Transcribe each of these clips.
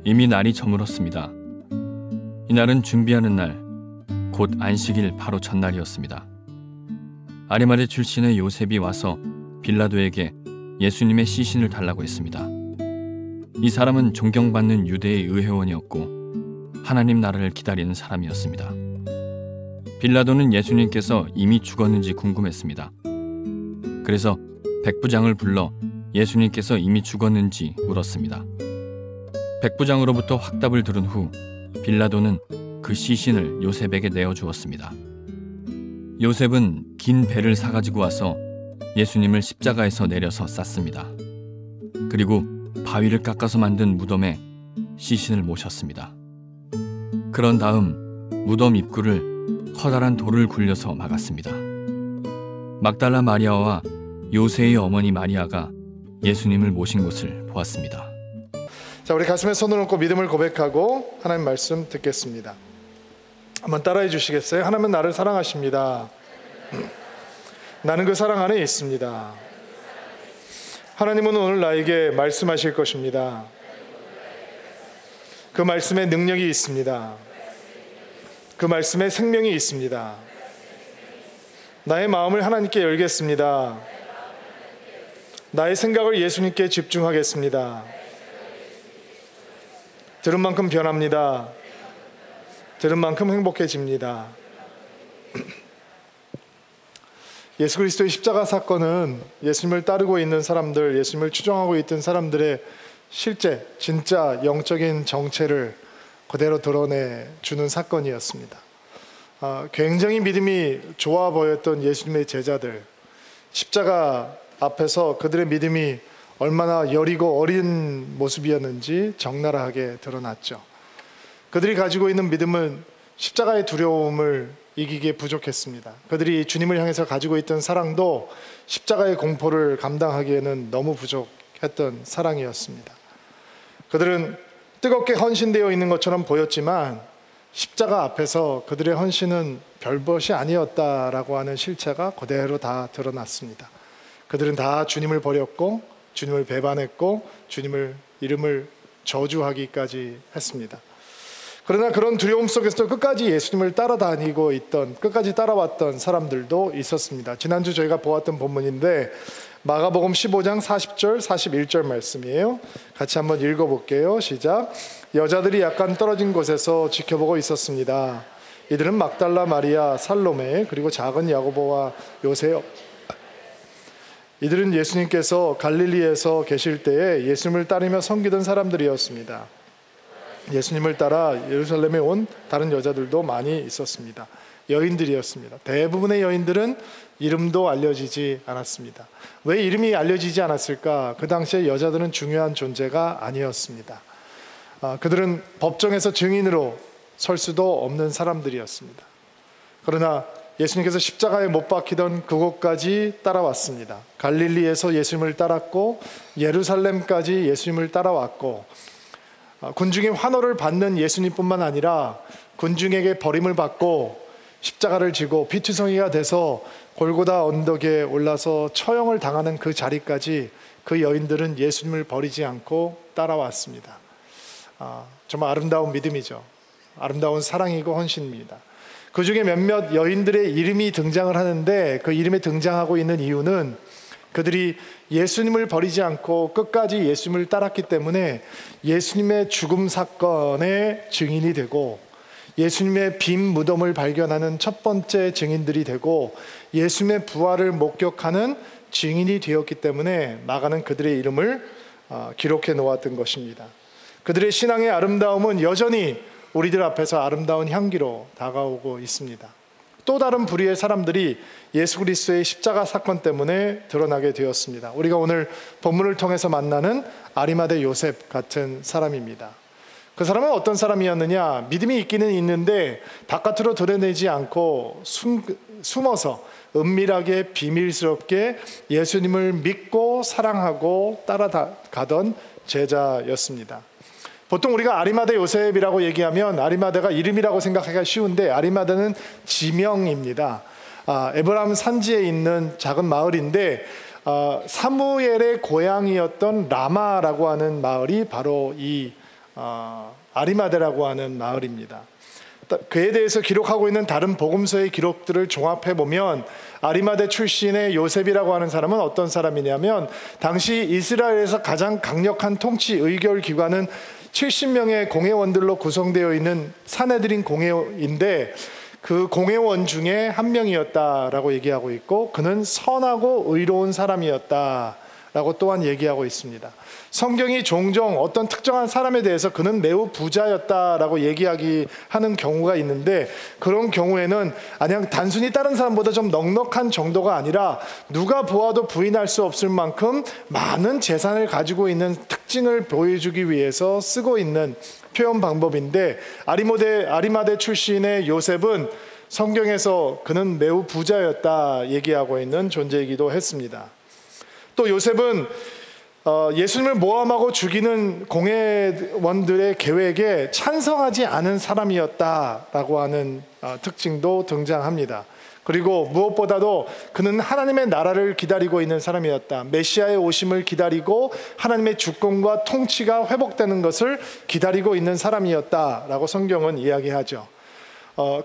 이미 날이 저물었습니다. 이날은 준비하는 날, 곧 안식일 바로 전날이었습니다. 아리마대 출신의 요셉이 와서 빌라도에게 예수님의 시신을 달라고 했습니다. 이 사람은 존경받는 유대의 의회원이었고 하나님 나라를 기다리는 사람이었습니다. 빌라도는 예수님께서 이미 죽었는지 궁금했습니다. 그래서 백부장을 불러 예수님께서 이미 죽었는지 물었습니다. 백부장으로부터 확답을 들은 후 빌라도는 그 시신을 요셉에게 내어주었습니다. 요셉은 긴 배를 사가지고 와서 예수님을 십자가에서 내려서 쌌습니다. 그리고 바위를 깎아서 만든 무덤에 시신을 모셨습니다. 그런 다음 무덤 입구를 커다란 돌을 굴려서 막았습니다. 막달라 마리아와 요새의 어머니 마리아가 예수님을 모신 것을 보았습니다. 자, 우리 가슴에 손을 얹고 믿음을 고백하고 하나님 말씀 듣겠습니다. 한번 따라해 주시겠어요? 하나님은 나를 사랑하십니다. 나는 그 사랑 안에 있습니다. 하나님은 오늘 나에게 말씀하실 것입니다. 그 말씀에 능력이 있습니다. 그 말씀에 생명이 있습니다. 나의 마음을 하나님께 열겠습니다. 나의 생각을 예수님께 집중하겠습니다. 들은 만큼 변합니다. 들은 만큼 행복해집니다. 예수 그리스도의 십자가 사건은 예수님을 따르고 있는 사람들, 예수님을 추종하고 있던 사람들의 실제 진짜 영적인 정체를 그대로 드러내주는 사건이었습니다. 굉장히 믿음이 좋아 보였던 예수님의 제자들, 십자가 앞에서 그들의 믿음이 얼마나 여리고 어린 모습이었는지 적나라하게 드러났죠. 그들이 가지고 있는 믿음은 십자가의 두려움을 이기기에 부족했습니다. 그들이 주님을 향해서 가지고 있던 사랑도 십자가의 공포를 감당하기에는 너무 부족했던 사랑이었습니다. 그들은 뜨겁게 헌신되어 있는 것처럼 보였지만 십자가 앞에서 그들의 헌신은 별것이 아니었다라고 하는 실체가 그대로 다 드러났습니다. 그들은 다 주님을 버렸고 주님을 배반했고 주님을 이름을 저주하기까지 했습니다. 그러나 그런 두려움 속에서도 끝까지 예수님을 따라다니고 있던, 끝까지 따라왔던 사람들도 있었습니다. 지난주 저희가 보았던 본문인데 마가복음 15장 40절 41절 말씀이에요. 같이 한번 읽어볼게요. 시작. 여자들이 약간 떨어진 곳에서 지켜보고 있었습니다. 이들은 막달라 마리아, 살로메, 그리고 작은 야고보와 요새. 이들은 예수님께서 갈릴리에서 계실 때에 예수님을 따르며 섬기던 사람들이었습니다. 예수님을 따라 예루살렘에 온 다른 여자들도 많이 있었습니다. 여인들이었습니다. 대부분의 여인들은 이름도 알려지지 않았습니다. 왜 이름이 알려지지 않았을까? 그 당시에 여자들은 중요한 존재가 아니었습니다. 그들은 법정에서 증인으로 설 수도 없는 사람들이었습니다. 그러나 예수님께서 십자가에 못 박히던 그곳까지 따라왔습니다. 갈릴리에서 예수님을 따랐고 예루살렘까지 예수님을 따라왔고 군중의 환호를 받는 예수님뿐만 아니라 군중에게 버림을 받고 십자가를 지고 피투성이가 돼서 골고다 언덕에 올라서 처형을 당하는 그 자리까지 그 여인들은 예수님을 버리지 않고 따라왔습니다. 정말 아름다운 믿음이죠. 아름다운 사랑이고 헌신입니다. 그 중에 몇몇 여인들의 이름이 등장을 하는데 그 이름에 등장하고 있는 이유는 그들이 예수님을 버리지 않고 끝까지 예수님을 따랐기 때문에 예수님의 죽음 사건의 증인이 되고 예수님의 빈 무덤을 발견하는 첫 번째 증인들이 되고 예수님의 부활을 목격하는 증인이 되었기 때문에 마가는 그들의 이름을 기록해 놓았던 것입니다. 그들의 신앙의 아름다움은 여전히 우리들 앞에서 아름다운 향기로 다가오고 있습니다. 또 다른 부류의 사람들이 예수 그리스도의 십자가 사건 때문에 드러나게 되었습니다. 우리가 오늘 본문을 통해서 만나는 아리마대 요셉 같은 사람입니다. 그 사람은 어떤 사람이었느냐? 믿음이 있기는 있는데 바깥으로 드러내지 않고 숨어서 은밀하게 비밀스럽게 예수님을 믿고 사랑하고 따라가던 제자였습니다. 보통 우리가 아리마대 요셉이라고 얘기하면 아리마대가 이름이라고 생각하기가 쉬운데 아리마대는 지명입니다. 에브라임 산지에 있는 작은 마을인데 사무엘의 고향이었던 라마라고 하는 마을이 바로 이 아리마대라고 하는 마을입니다. 그에 대해서 기록하고 있는 다른 복음서의 기록들을 종합해 보면 아리마대 출신의 요셉이라고 하는 사람은 어떤 사람이냐면 당시 이스라엘에서 가장 강력한 통치 의결 기관은 70명의 공회원들로 구성되어 있는 사내들인 공회인데 그 공회원 중에 한 명이었다라고 얘기하고 있고 그는 선하고 의로운 사람이었다라고 또한 얘기하고 있습니다. 성경이 종종 어떤 특정한 사람에 대해서 그는 매우 부자였다라고 얘기하는 경우가 있는데 그런 경우에는 그냥 단순히 다른 사람보다 좀 넉넉한 정도가 아니라 누가 보아도 부인할 수 없을 만큼 많은 재산을 가지고 있는 특징을 보여주기 위해서 쓰고 있는 표현 방법인데 아리마대 출신의 요셉은 성경에서 그는 매우 부자였다 얘기하고 있는 존재이기도 했습니다. 또 요셉은 예수님을 모함하고 죽이는 공회원들의 계획에 찬성하지 않은 사람이었다라고 하는 특징도 등장합니다. 그리고 무엇보다도 그는 하나님의 나라를 기다리고 있는 사람이었다. 메시아의 오심을 기다리고 하나님의 주권과 통치가 회복되는 것을 기다리고 있는 사람이었다라고 성경은 이야기하죠.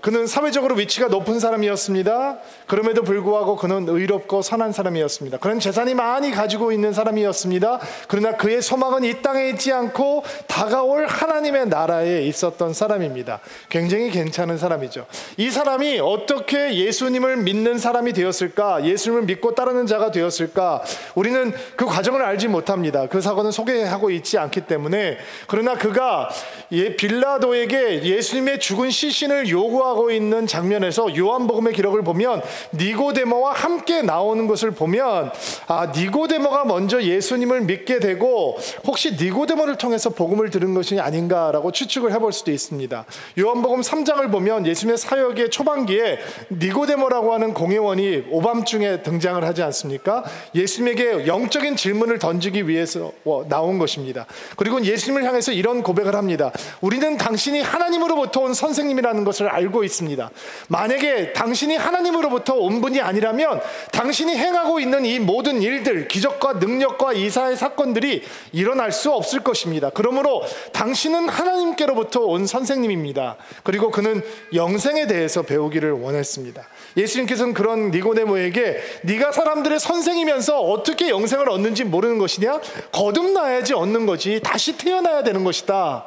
그는 사회적으로 위치가 높은 사람이었습니다. 그럼에도 불구하고 그는 의롭고 선한 사람이었습니다. 그는 재산이 많이 가지고 있는 사람이었습니다. 그러나 그의 소망은 이 땅에 있지 않고 다가올 하나님의 나라에 있었던 사람입니다. 굉장히 괜찮은 사람이죠. 이 사람이 어떻게 예수님을 믿는 사람이 되었을까? 예수님을 믿고 따르는 자가 되었을까? 우리는 그 과정을 알지 못합니다. 그 사건은 소개하고 있지 않기 때문에. 그러나 그가 빌라도에게 예수님의 죽은 시신을 요구하고 있는 장면에서 요한복음의 기록을 보면 니고데모와 함께 나오는 것을 보면 니고데모가 먼저 예수님을 믿게 되고 혹시 니고데모를 통해서 복음을 들은 것이 아닌가라고 추측을 해볼 수도 있습니다. 요한복음 3장을 보면 예수님의 사역의 초반기에 니고데모라고 하는 공회원이 오밤중에 등장을 하지 않습니까? 예수님에게 영적인 질문을 던지기 위해서 나온 것입니다. 그리고 예수님을 향해서 이런 고백을 합니다. 우리는 당신이 하나님으로부터 온 선생님이라는 것을 알고 있습니다. 만약에 당신이 하나님으로부터 온 분이 아니라면 당신이 행하고 있는 이 모든 일들, 기적과 능력과 이사의 사건들이 일어날 수 없을 것입니다. 그러므로 당신은 하나님께로부터 온 선생님입니다. 그리고 그는 영생에 대해서 배우기를 원했습니다. 예수님께서는 그런 니고데모에게 네가 사람들의 선생이면서 어떻게 영생을 얻는지 모르는 것이냐? 거듭나야지 얻는 거지. 다시 태어나야 되는 것이다.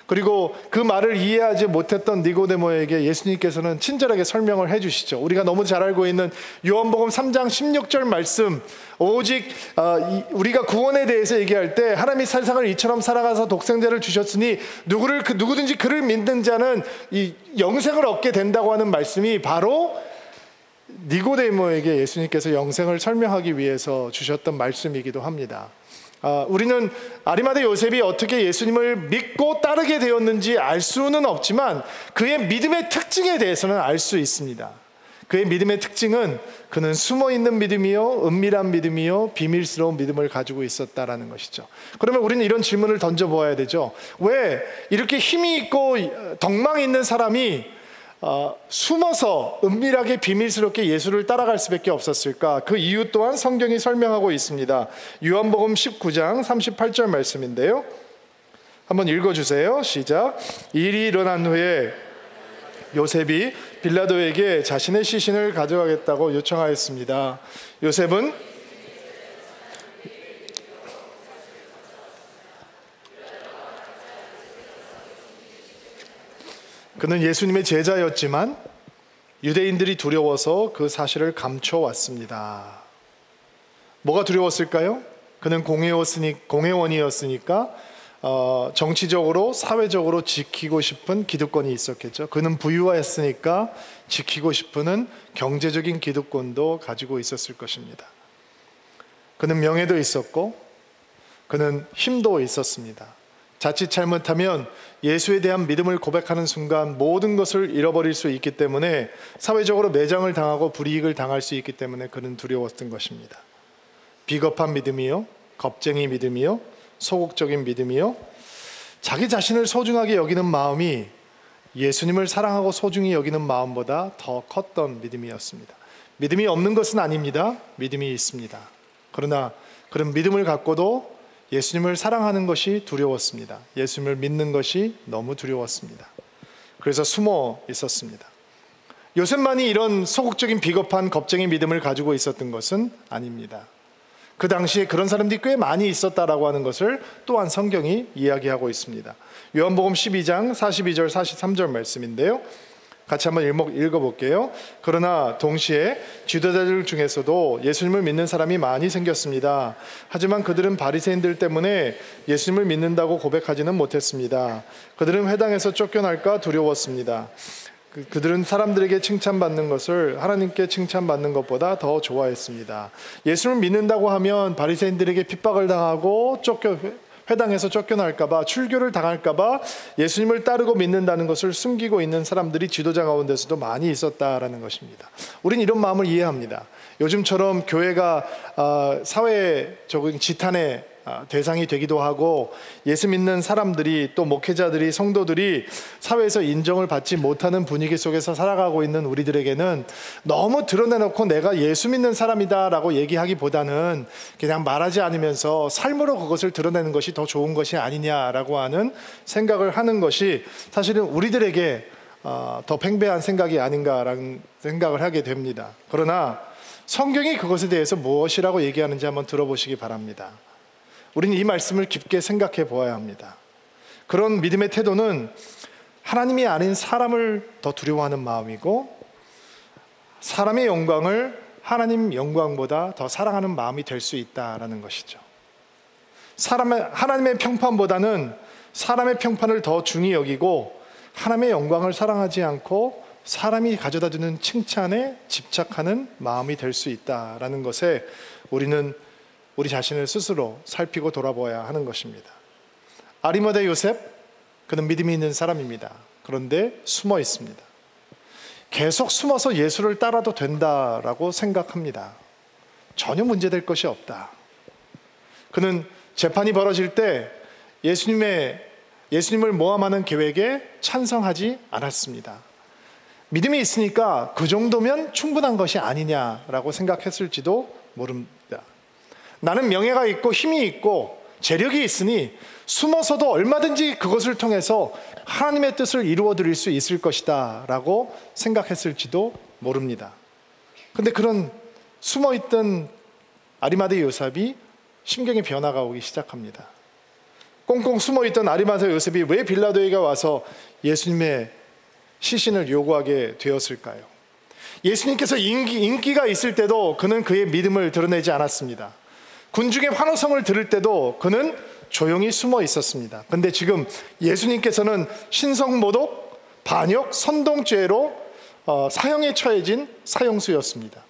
그리고 그 말을 이해하지 못했던 니고데모에게 예수님께서는 친절하게 설명을 해주시죠. 우리가 너무 잘 알고 있는 요한복음 3장 16절 말씀, 오직 우리가 구원에 대해서 얘기할 때 하나님이 세상을 이처럼 사랑하사 독생자를 주셨으니 누구든지 그를 믿는 자는 이 영생을 얻게 된다고 하는 말씀이 바로 니고데모에게 예수님께서 영생을 설명하기 위해서 주셨던 말씀이기도 합니다. 우리는 아리마대 요셉이 어떻게 예수님을 믿고 따르게 되었는지 알 수는 없지만 그의 믿음의 특징에 대해서는 알 수 있습니다. 그의 믿음의 특징은 그는 숨어있는 믿음이요, 은밀한 믿음이요, 비밀스러운 믿음을 가지고 있었다라는 것이죠. 그러면 우리는 이런 질문을 던져보아야 되죠. 왜 이렇게 힘이 있고 덕망이 있는 사람이 숨어서 은밀하게 비밀스럽게 예수를 따라갈 수밖에 없었을까? 그 이유 또한 성경이 설명하고 있습니다. 요한복음 19장 38절 말씀인데요. 한번 읽어주세요. 시작. 일이 일어난 후에 요셉이 빌라도에게 자신의 시신을 가져가겠다고 요청하였습니다. 요셉은 그는 예수님의 제자였지만 유대인들이 두려워서 그 사실을 감춰왔습니다. 뭐가 두려웠을까요? 그는 공회원이었으니까 정치적으로 사회적으로 지키고 싶은 기득권이 있었겠죠. 그는 부유했으니까 지키고 싶은 경제적인 기득권도 가지고 있었을 것입니다. 그는 명예도 있었고 그는 힘도 있었습니다. 자칫 잘못하면 예수에 대한 믿음을 고백하는 순간 모든 것을 잃어버릴 수 있기 때문에 사회적으로 매장을 당하고 불이익을 당할 수 있기 때문에 그는 두려웠던 것입니다. 비겁한 믿음이요, 겁쟁이 믿음이요, 소극적인 믿음이요, 자기 자신을 소중하게 여기는 마음이 예수님을 사랑하고 소중히 여기는 마음보다 더 컸던 믿음이었습니다. 믿음이 없는 것은 아닙니다. 믿음이 있습니다. 그러나 그런 믿음을 갖고도 예수님을 사랑하는 것이 두려웠습니다. 예수님을 믿는 것이 너무 두려웠습니다. 그래서 숨어 있었습니다. 요셉만이 이런 소극적인 비겁한 겁쟁이 믿음을 가지고 있었던 것은 아닙니다. 그 당시에 그런 사람들이 꽤 많이 있었다라고 하는 것을 또한 성경이 이야기하고 있습니다. 요한복음 12장 42절 43절 말씀인데요, 같이 한번 읽어볼게요. 그러나 동시에 지도자들 중에서도 예수님을 믿는 사람이 많이 생겼습니다. 하지만 그들은 바리새인들 때문에 예수님을 믿는다고 고백하지는 못했습니다. 그들은 회당에서 쫓겨날까 두려웠습니다. 그들은 사람들에게 칭찬받는 것을 하나님께 칭찬받는 것보다 더 좋아했습니다. 예수를 믿는다고 하면 바리새인들에게 핍박을 당하고 회당에서 쫓겨날까봐, 출교를 당할까봐 예수님을 따르고 믿는다는 것을 숨기고 있는 사람들이 지도자 가운데서도 많이 있었다라는 것입니다. 우린 이런 마음을 이해합니다. 요즘처럼 교회가 사회적인 지탄의 대상이 되기도 하고, 예수 믿는 사람들이, 또 목회자들이, 성도들이 사회에서 인정을 받지 못하는 분위기 속에서 살아가고 있는 우리들에게는 너무 드러내놓고 내가 예수 믿는 사람이다 라고 얘기하기보다는 그냥 말하지 않으면서 삶으로 그것을 드러내는 것이 더 좋은 것이 아니냐라고 하는 생각을 하는 것이 사실은 우리들에게 더 팽배한 생각이 아닌가라는 생각을 하게 됩니다. 그러나 성경이 그것에 대해서 무엇이라고 얘기하는지 한번 들어보시기 바랍니다. 우리는 이 말씀을 깊게 생각해 보아야 합니다. 그런 믿음의 태도는 하나님이 아닌 사람을 더 두려워하는 마음이고, 사람의 영광을 하나님 영광보다 더 사랑하는 마음이 될 수 있다라는 것이죠. 하나님의 평판보다는 사람의 평판을 더 중히 여기고, 하나님의 영광을 사랑하지 않고 사람이 가져다 주는 칭찬에 집착하는 마음이 될 수 있다라는 것에 우리는 우리 자신을 스스로 살피고 돌아보아야 하는 것입니다. 아리마대 요셉, 그는 믿음이 있는 사람입니다. 그런데 숨어 있습니다. 계속 숨어서 예수를 따라도 된다라고 생각합니다. 전혀 문제될 것이 없다. 그는 재판이 벌어질 때 예수님을 모함하는 계획에 찬성하지 않았습니다. 믿음이 있으니까 그 정도면 충분한 것이 아니냐라고 생각했을지도 모릅니다. 나는 명예가 있고 힘이 있고 재력이 있으니 숨어서도 얼마든지 그것을 통해서 하나님의 뜻을 이루어 드릴 수 있을 것이다 라고 생각했을지도 모릅니다. 그런데 그런 숨어있던 아리마대 요셉이 심경의 변화가 오기 시작합니다. 꽁꽁 숨어있던 아리마대 요셉이 왜 빌라도에게 와서 예수님의 시신을 요구하게 되었을까요? 예수님께서 인기가 있을 때도 그는 그의 믿음을 드러내지 않았습니다. 군중의 환호성을 들을 때도 그는 조용히 숨어 있었습니다. 그런데 지금 예수님께서는 신성모독, 반역, 선동죄로 사형에 처해진 사형수였습니다.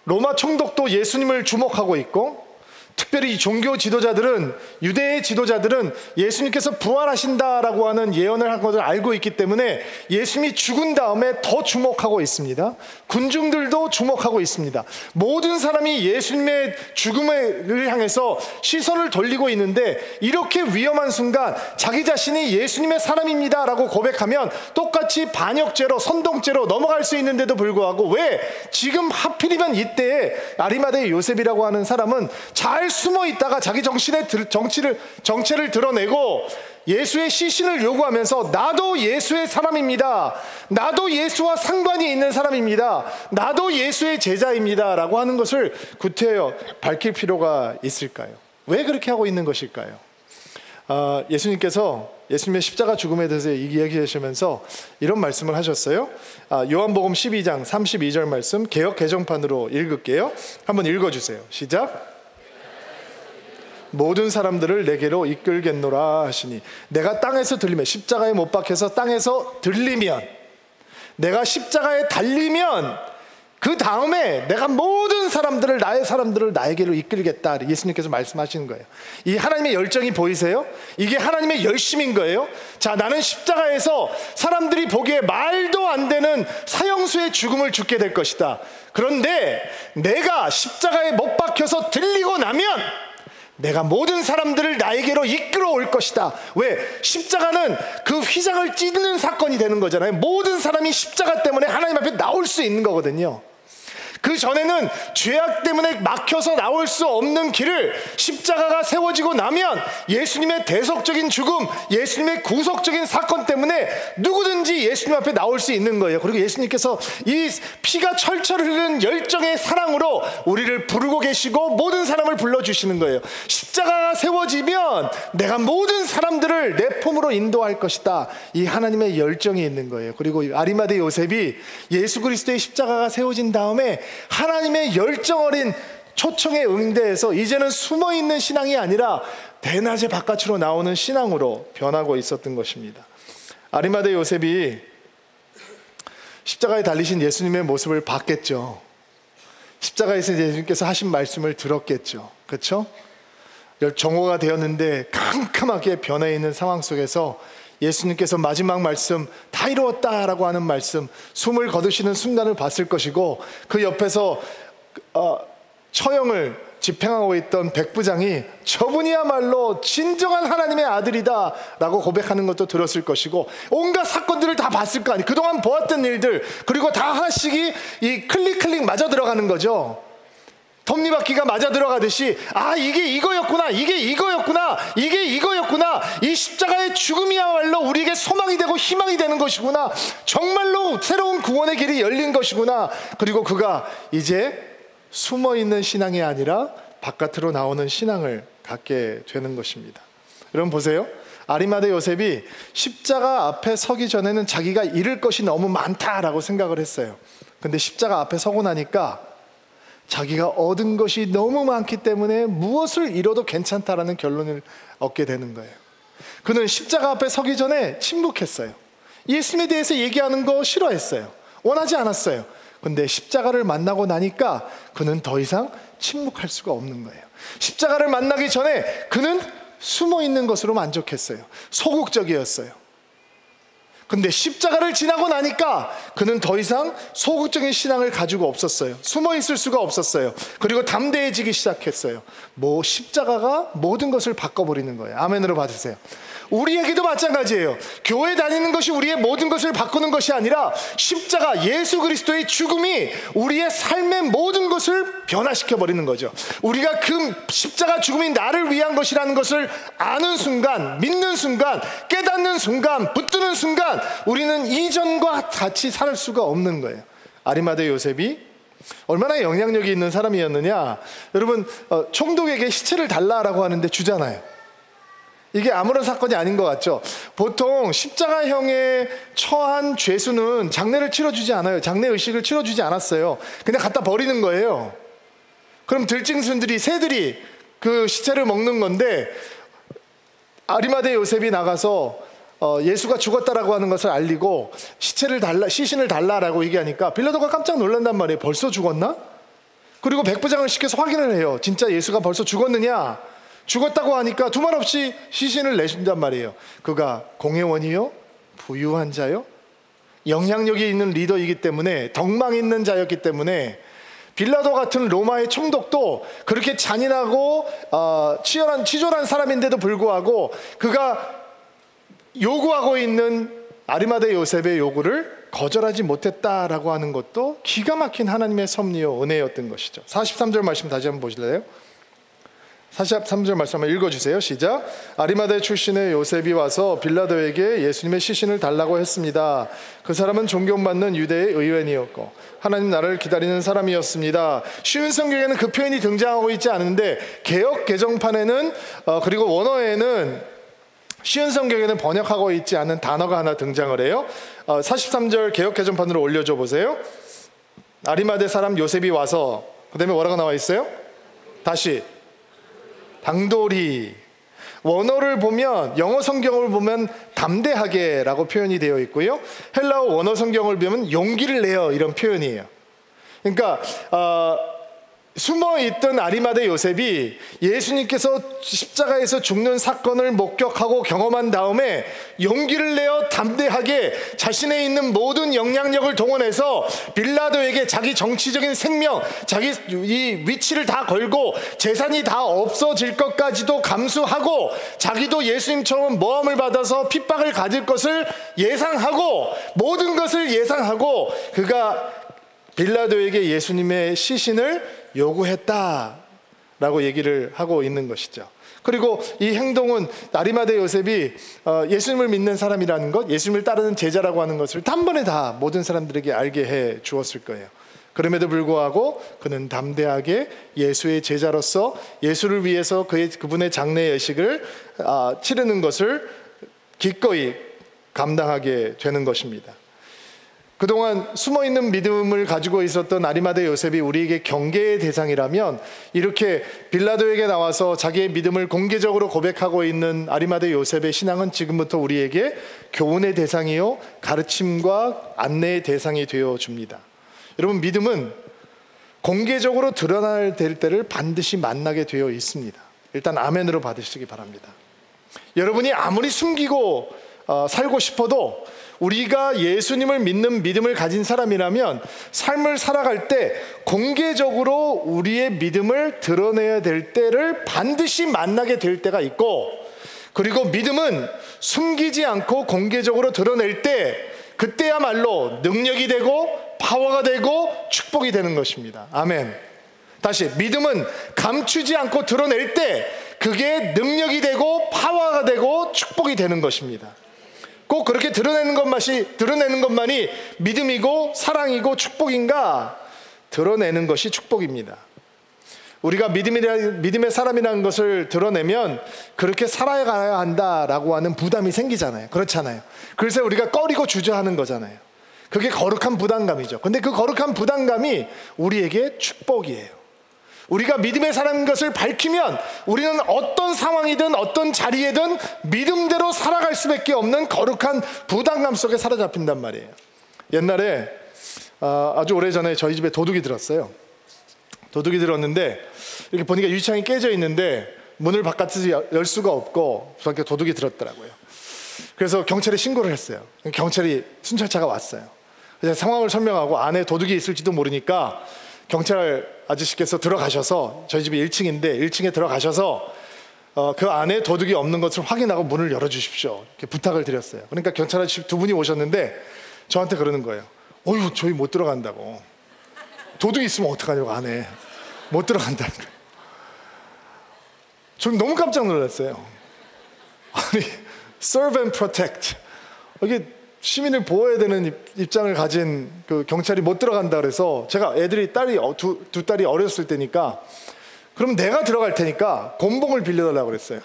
로마 총독도 예수님을 주목하고 있고, 특별히 종교 지도자들은, 유대의 지도자들은 예수님께서 부활하신다라고 하는 예언을 한 것을 알고 있기 때문에 예수님이 죽은 다음에 더 주목하고 있습니다. 군중들도 주목하고 있습니다. 모든 사람이 예수님의 죽음을 향해서 시선을 돌리고 있는데, 이렇게 위험한 순간 자기 자신이 예수님의 사람입니다 라고 고백하면 똑같이 반역죄로, 선동죄로 넘어갈 수 있는데도 불구하고, 왜 지금 하필이면 이때에 아리마대 요셉이라고 하는 사람은 잘 숨어 있다가 자기 정체를 드러내고 예수의 시신을 요구하면서 나도 예수의 사람입니다, 나도 예수와 상관이 있는 사람입니다, 나도 예수의 제자입니다 라고 하는 것을 구태여 밝힐 필요가 있을까요? 왜 그렇게 하고 있는 것일까요? 예수님께서 예수님의 십자가 죽음에 대해서 이야기하시면서 이런 말씀을 하셨어요. 요한복음 12장 32절 말씀 개역 개정판으로 읽을게요. 한번 읽어주세요. 시작. 모든 사람들을 내게로 이끌겠노라 하시니, 내가 땅에서 들리면, 십자가에 못 박혀서 땅에서 들리면, 내가 십자가에 달리면 그 다음에 내가 모든 사람들을, 나의 사람들을 나에게로 이끌겠다, 예수님께서 말씀하시는 거예요. 이 하나님의 열정이 보이세요? 이게 하나님의 열심인 거예요. 자, 나는 십자가에서 사람들이 보기에 말도 안 되는 사형수의 죽음을 죽게 될 것이다. 그런데 내가 십자가에 못 박혀서 들리고 나면 내가 모든 사람들을 나에게로 이끌어 올 것이다. 왜? 십자가는 그 휘장을 찢는 사건이 되는 거잖아요. 모든 사람이 십자가 때문에 하나님 앞에 나올 수 있는 거거든요. 그 전에는 죄악 때문에 막혀서 나올 수 없는 길을 십자가가 세워지고 나면 예수님의 대속적인 죽음, 예수님의 구속적인 사건 때문에 누구든지 예수님 앞에 나올 수 있는 거예요. 그리고 예수님께서 이 피가 철철 흐르는 열정의 사랑으로 우리를 부르고 계시고 모든 사람을 불러주시는 거예요. 십자가가 세워지면 내가 모든 사람들을 내 품으로 인도할 것이다. 이 하나님의 열정이 있는 거예요. 그리고 아리마대 요셉이 예수 그리스도의 십자가가 세워진 다음에 하나님의 열정 어린 초청에 응대해서 이제는 숨어있는 신앙이 아니라 대낮에 바깥으로 나오는 신앙으로 변하고 있었던 것입니다. 아리마대 요셉이 십자가에 달리신 예수님의 모습을 봤겠죠. 십자가에서 예수님께서 하신 말씀을 들었겠죠. 그렇죠? 정오가 되었는데 캄캄하게 변해 있는 상황 속에서 예수님께서 마지막 말씀, 다 이루었다라고 하는 말씀, 숨을 거두시는 순간을 봤을 것이고, 그 옆에서 처형을 집행하고 있던 백부장이 저분이야말로 진정한 하나님의 아들이다 라고 고백하는 것도 들었을 것이고, 온갖 사건들을 다 봤을 거 아니에요. 그동안 보았던 일들, 그리고 다 하나씩이 이 클릭 맞아 들어가는 거죠. 톱니바퀴가 맞아 들어가듯이, 아, 이게 이거였구나, 이게 이거였구나, 이게 이거였구나, 이 십자가의 죽음이야말로 우리에게 소망이 되고 희망이 되는 것이구나, 정말로 새로운 구원의 길이 열린 것이구나. 그리고 그가 이제 숨어있는 신앙이 아니라 바깥으로 나오는 신앙을 갖게 되는 것입니다. 여러분 보세요. 아리마대 요셉이 십자가 앞에 서기 전에는 자기가 잃을 것이 너무 많다라고 생각을 했어요. 근데 십자가 앞에 서고 나니까 자기가 얻은 것이 너무 많기 때문에 무엇을 잃어도 괜찮다라는 결론을 얻게 되는 거예요. 그는 십자가 앞에 서기 전에 침묵했어요. 예수님에 대해서 얘기하는 거 싫어했어요. 원하지 않았어요. 근데 십자가를 만나고 나니까 그는 더 이상 침묵할 수가 없는 거예요. 십자가를 만나기 전에 그는 숨어 있는 것으로 만족했어요. 소극적이었어요. 근데 십자가를 지나고 나니까 그는 더 이상 소극적인 신앙을 가지고 없었어요. 숨어 있을 수가 없었어요. 그리고 담대해지기 시작했어요. 십자가가 모든 것을 바꿔버리는 거예요. 아멘으로 받으세요. 우리에게도 마찬가지예요. 교회 다니는 것이 우리의 모든 것을 바꾸는 것이 아니라 십자가, 예수 그리스도의 죽음이 우리의 삶의 모든 것을 변화시켜버리는 거죠. 우리가 그 십자가 죽음이 나를 위한 것이라는 것을 아는 순간, 믿는 순간, 깨닫는 순간, 붙드는 순간 우리는 이전과 같이 살 수가 없는 거예요. 아리마대 요셉이 얼마나 영향력이 있는 사람이었느냐. 여러분, 총독에게 시체를 달라라고 하는데 주잖아요. 이게 아무런 사건이 아닌 것 같죠. 보통 십자가형에 처한 죄수는 장례를 치러주지 않아요. 장례 의식을 치러주지 않았어요. 그냥 갖다 버리는 거예요. 그럼 들짐승들이, 새들이 그 시체를 먹는 건데, 아리마대 요셉이 나가서 예수가 죽었다라고 하는 것을 알리고 시신을 달라라고 얘기하니까 빌라도가 깜짝 놀란단 말이에요. 벌써 죽었나? 그리고 백부장을 시켜서 확인을 해요. 진짜 예수가 벌써 죽었느냐? 죽었다고 하니까 두말 없이 시신을 내준단 말이에요. 그가 공회원이요? 부유한 자요? 영향력이 있는 리더이기 때문에, 덕망 있는 자였기 때문에 빌라도 같은 로마의 총독도 그렇게 잔인하고 치졸한 사람인데도 불구하고 그가 요구하고 있는 아리마대 요셉의 요구를 거절하지 못했다라고 하는 것도 기가 막힌 하나님의 섭리요 은혜였던 것이죠. 43절 말씀 다시 한번 보실래요? 43절 말씀 한번 읽어주세요. 시작. 아리마대 출신의 요셉이 와서 빌라도에게 예수님의 시신을 달라고 했습니다. 그 사람은 존경받는 유대의 의원이었고 하나님 나라를 기다리는 사람이었습니다. 쉬운 성경에는 그 표현이 등장하고 있지 않은데 개역 개정판에는 그리고 원어에는 쉬운 성경에는 번역하고 있지 않은 단어가 하나 등장을 해요. 43절 개역 개정판으로 올려줘 보세요. 아리마대 사람 요셉이 와서, 그 다음에 뭐라고 나와 있어요? 다시 당돌이. 원어를 보면, 영어 성경을 보면 담대하게 라고 표현이 되어 있고요, 헬라어 원어 성경을 보면 용기를 내요 이런 표현이에요. 그러니까 숨어있던 아리마대 요셉이 예수님께서 십자가에서 죽는 사건을 목격하고 경험한 다음에 용기를 내어 담대하게 자신의 있는 모든 영향력을 동원해서 빌라도에게 자기 정치적인 생명, 자기 이 위치를 다 걸고 재산이 다 없어질 것까지도 감수하고 자기도 예수님처럼 모함을 받아서 핍박을 가질 것을 예상하고 모든 것을 예상하고 그가 빌라도에게 예수님의 시신을 요구했다라고 얘기를 하고 있는 것이죠. 그리고 이 행동은 아리마대 요셉이 예수님을 믿는 사람이라는 것, 예수님을 따르는 제자라고 하는 것을 단번에 다 모든 사람들에게 알게 해 주었을 거예요. 그럼에도 불구하고 그는 담대하게 예수의 제자로서 예수를 위해서 그분의 장례 예식을 치르는 것을 기꺼이 감당하게 되는 것입니다. 그동안 숨어있는 믿음을 가지고 있었던 아리마대 요셉이 우리에게 경계의 대상이라면, 이렇게 빌라도에게 나와서 자기의 믿음을 공개적으로 고백하고 있는 아리마대 요셉의 신앙은 지금부터 우리에게 교훈의 대상이요 가르침과 안내의 대상이 되어줍니다. 여러분, 믿음은 공개적으로 드러나야 될 때를 반드시 만나게 되어 있습니다. 일단 아멘으로 받으시기 바랍니다. 여러분이 아무리 숨기고 살고 싶어도 우리가 예수님을 믿는 믿음을 가진 사람이라면 삶을 살아갈 때 공개적으로 우리의 믿음을 드러내야 될 때를 반드시 만나게 될 때가 있고, 그리고 믿음은 숨기지 않고 공개적으로 드러낼 때 그때야말로 능력이 되고 파워가 되고 축복이 되는 것입니다. 아멘. 다시, 믿음은 감추지 않고 드러낼 때 그게 능력이 되고 파워가 되고 축복이 되는 것입니다. 꼭 그렇게 드러내는 것만이 믿음이고 사랑이고 축복인가? 드러내는 것이 축복입니다. 우리가 믿음의 사람이라는 것을 드러내면 그렇게 살아가야 한다라고 하는 부담이 생기잖아요. 그렇잖아요. 그래서 우리가 꺼리고 주저하는 거잖아요. 그게 거룩한 부담감이죠. 근데 그 거룩한 부담감이 우리에게 축복이에요. 우리가 믿음의 사람인 것을 밝히면 우리는 어떤 상황이든 어떤 자리에든 믿음대로 살아갈 수밖에 없는 거룩한 부담감 속에 사로잡힌단 말이에요. 옛날에 아주 오래전에 저희 집에 도둑이 들었어요. 도둑이 들었는데 이렇게 보니까 유리창이 깨져 있는데 문을 바깥에서 열 수가 없고 저한테 도둑이 들었더라고요. 그래서 경찰에 신고를 했어요. 경찰이 순찰차가 왔어요. 그래서 상황을 설명하고 안에 도둑이 있을지도 모르니까 경찰 아저씨께서 들어가셔서, 저희 집이 1층인데 1층에 들어가셔서 그 안에 도둑이 없는 것을 확인하고 문을 열어주십시오, 이렇게 부탁을 드렸어요. 그러니까 경찰 아저씨 두 분이 오셨는데 저한테 그러는 거예요. 어휴, 저희 못 들어간다고. 도둑이 있으면 어떡하냐고, 안에 못 들어간다는 거예요. 전 너무 깜짝 놀랐어요. 아니, serve and protect, 이게 시민을 보호해야 되는 입장을 가진 그 경찰이 못 들어간다 그래서, 제가 애들이 두 딸이 어렸을 때니까, 그럼 내가 들어갈 테니까 곤봉을 빌려달라고 그랬어요.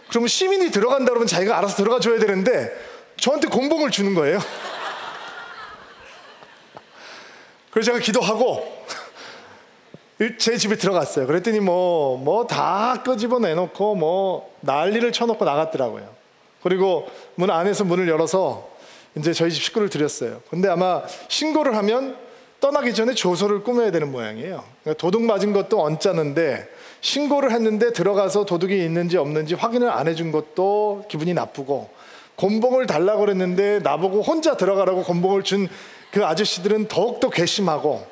그러면 시민이 들어간다 그러면 자기가 알아서 들어가 줘야 되는데 저한테 곤봉을 주는 거예요. 그래서 제가 기도하고 제 집에 들어갔어요. 그랬더니 뭐 다 끄집어 내놓고 난리를 쳐놓고 나갔더라고요. 그리고 문 안에서 문을 열어서 이제 저희 집 식구를 드렸어요. 근데 아마 신고를 하면 떠나기 전에 조서를 꾸며야 되는 모양이에요. 그러니까 도둑 맞은 것도 언짢은데 신고를 했는데 들어가서 도둑이 있는지 없는지 확인을 안 해준 것도 기분이 나쁘고, 곤봉을 달라고 그랬는데 나보고 혼자 들어가라고 곤봉을 준 그 아저씨들은 더욱더 괘씸하고,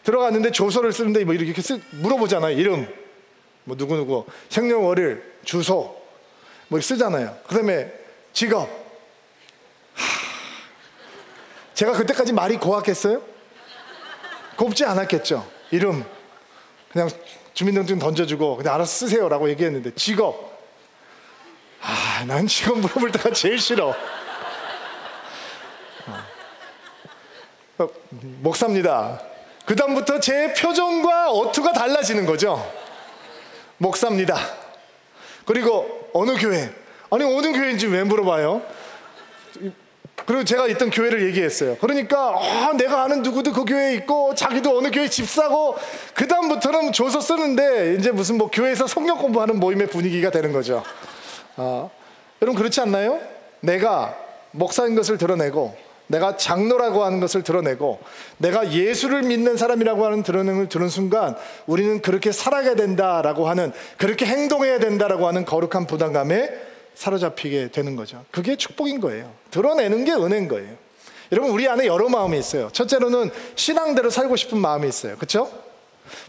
들어갔는데 조서를 쓰는데 이렇게 물어보잖아요. 이름, 누구누구, 생년월일, 주소 쓰잖아요. 그 다음에 직업. 제가 그때까지 말이 고왔겠어요? 곱지 않았겠죠. 이름 그냥 주민등록증 던져주고 그냥 알아서 쓰세요 라고 얘기했는데, 직업, 난 직업 물어볼 때가 제일 싫어. 목사입니다. 그 다음부터 제 표정과 어투가 달라지는 거죠. 목사입니다. 그리고 어느 교회, 아니 어느 교회인지 왜 물어봐요? 그리고 제가 있던 교회를 얘기했어요. 그러니까 내가 아는 누구도 그 교회에 있고 자기도 어느 교회 집사고, 그 다음부터는 조서 쓰는데 이제 무슨 교회에서 성경 공부하는 모임의 분위기가 되는 거죠. 여러분 그렇지 않나요? 내가 목사인 것을 드러내고, 내가 장로라고 하는 것을 드러내고, 내가 예수를 믿는 사람이라고 하는 드러내는 들은 순간 우리는 그렇게 살아가야 된다라고 하는, 그렇게 행동해야 된다라고 하는 거룩한 부담감에 사로잡히게 되는 거죠. 그게 축복인 거예요. 드러내는 게 은혜인 거예요. 여러분, 우리 안에 여러 마음이 있어요. 첫째로는 신앙대로 살고 싶은 마음이 있어요. 그렇죠?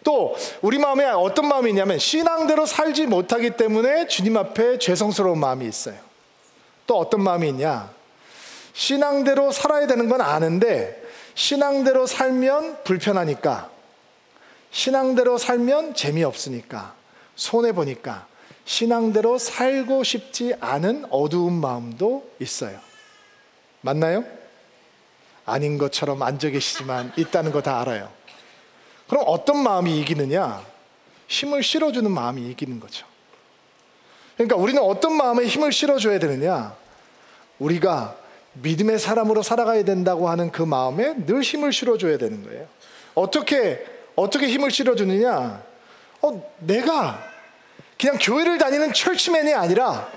또 우리 마음에 어떤 마음이 있냐면 신앙대로 살지 못하기 때문에 주님 앞에 죄송스러운 마음이 있어요. 또 어떤 마음이 있냐, 신앙대로 살아야 되는 건 아는데 신앙대로 살면 불편하니까, 신앙대로 살면 재미없으니까, 손해보니까 신앙대로 살고 싶지 않은 어두운 마음도 있어요. 맞나요? 아닌 것처럼 앉아 계시지만 있다는 거 다 알아요. 그럼 어떤 마음이 이기느냐? 힘을 실어주는 마음이 이기는 거죠. 그러니까 우리는 어떤 마음에 힘을 실어줘야 되느냐? 우리가 믿음의 사람으로 살아가야 된다고 하는 그 마음에 늘 힘을 실어줘야 되는 거예요. 어떻게 힘을 실어주느냐? 내가 그냥 교회를 다니는 철치맨이 아니라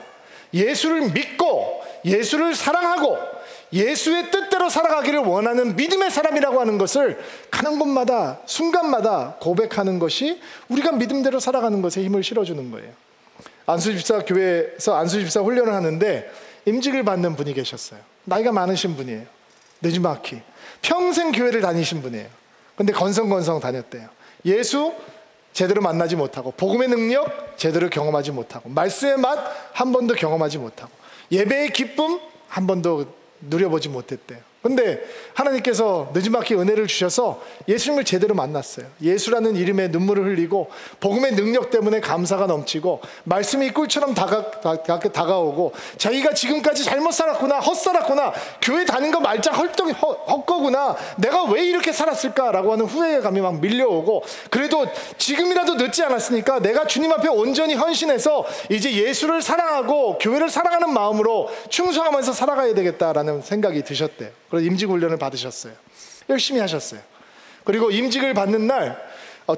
예수를 믿고 예수를 사랑하고 예수의 뜻대로 살아가기를 원하는 믿음의 사람이라고 하는 것을 가는 곳마다 순간마다 고백하는 것이 우리가 믿음대로 살아가는 것에 힘을 실어주는 거예요. 안수집사 교회에서 안수집사 훈련을 하는데 임직을 받는 분이 계셨어요. 나이가 많으신 분이에요. 느지막히 평생 교회를 다니신 분이에요. 근데 건성건성 다녔대요. 예수 제대로 만나지 못하고, 복음의 능력 제대로 경험하지 못하고, 말씀의 맛 한 번도 경험하지 못하고, 예배의 기쁨 한 번도 누려보지 못했대요. 근데 하나님께서 느지막이 은혜를 주셔서 예수님을 제대로 만났어요. 예수라는 이름에 눈물을 흘리고 복음의 능력 때문에 감사가 넘치고 말씀이 꿀처럼 다가오고 자기가 지금까지 잘못 살았구나, 헛살았구나, 교회 다닌 거 말자 헛거구나, 내가 왜 이렇게 살았을까라고 하는 후회감이 막 밀려오고, 그래도 지금이라도 늦지 않았으니까 내가 주님 앞에 온전히 헌신해서 이제 예수를 사랑하고 교회를 사랑하는 마음으로 충성하면서 살아가야 되겠다라는 생각이 드셨대요. 그래서 임직훈련을 받으셨어요. 열심히 하셨어요. 그리고 임직을 받는 날